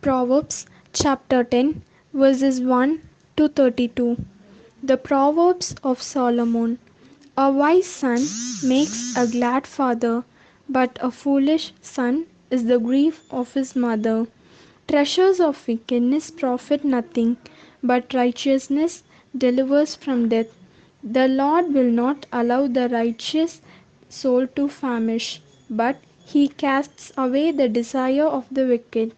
Proverbs chapter 10 verses 1 to 32. The Proverbs of Solomon. A wise son makes a glad father, but a foolish son is the grief of his mother. Treasures of wickedness profit nothing, but righteousness delivers from death. The Lord will not allow the righteous soul to famish, but he casts away the desire of the wicked.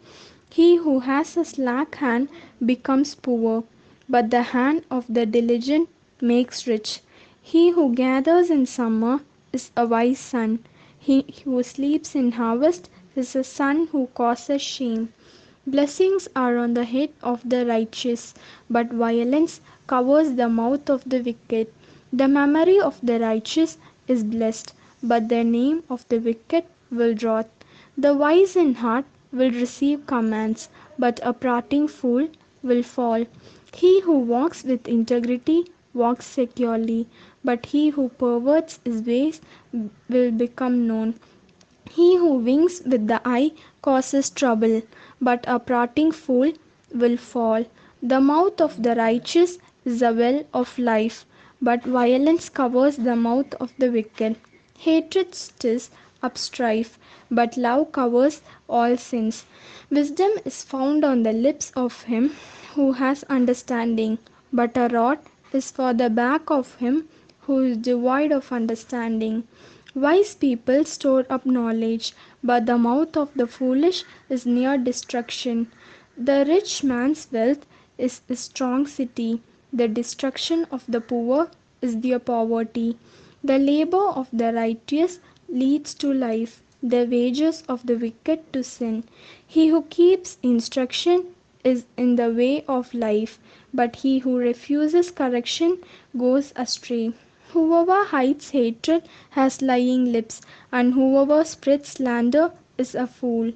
He who has a slack hand becomes poor, but the hand of the diligent makes rich. He who gathers in summer is a wise son. He who sleeps in harvest is a son who causes shame. Blessings are on the head of the righteous, but violence covers the mouth of the wicked. The memory of the righteous is blessed, but the name of the wicked will rot. The wise in heart will receive commands, but a prating fool will fall. He who walks with integrity walks securely, but he who perverts his ways will become known. He who winks with the eye causes trouble, but a prating fool will fall. The mouth of the righteous is a well of life, but violence covers the mouth of the wicked. Hatred stirs up strife, but love covers all sins. Wisdom is found on the lips of him who has understanding, but a rod is for the back of him who is devoid of understanding. Wise people store up knowledge, but the mouth of the foolish is near destruction. The rich man's wealth is a strong city. The destruction of the poor is their poverty. The labor of the righteous leads to life, the wages of the wicked to sin. He who keeps instruction is in the way of life, but he who refuses correction goes astray. Whoever hides hatred has lying lips, and whoever spreads slander is a fool.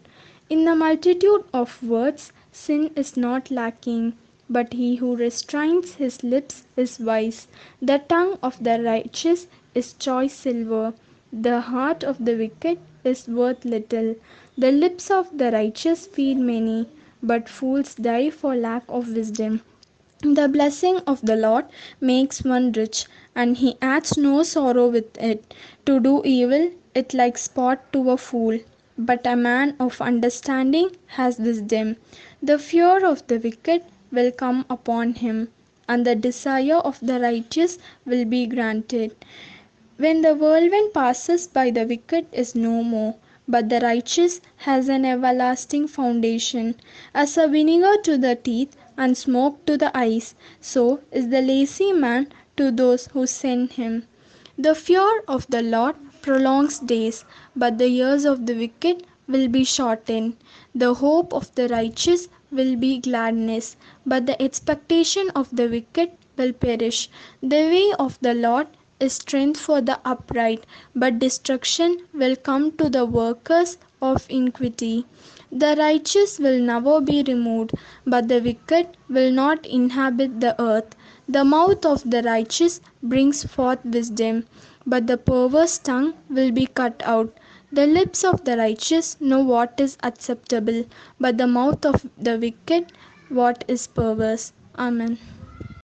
In the multitude of words, sin is not lacking, but he who restrains his lips is wise. The tongue of the righteous is choice silver, the heart of the wicked is worth little. The lips of the righteous feed many, but fools die for lack of wisdom. The blessing of the Lord makes one rich, and he adds no sorrow with it. To do evil is like sport to a fool, but a man of understanding has wisdom. The fear of the wicked will come upon him, and the desire of the righteous will be granted. When the whirlwind passes by, the wicked is no more, but the righteous has an everlasting foundation. As a vinegar to the teeth and smoke to the eyes, so is the lazy man to those who send him. The fear of the Lord prolongs days, but the years of the wicked will be shortened. The hope of the righteous will be gladness, but the expectation of the wicked will perish. The way of the Lord is strength for the upright, but destruction will come to the workers of iniquity. The righteous will never be removed, but the wicked will not inhabit the earth. The mouth of the righteous brings forth wisdom, but the perverse tongue will be cut out. The lips of the righteous know what is acceptable, but the mouth of the wicked what is perverse. Amen.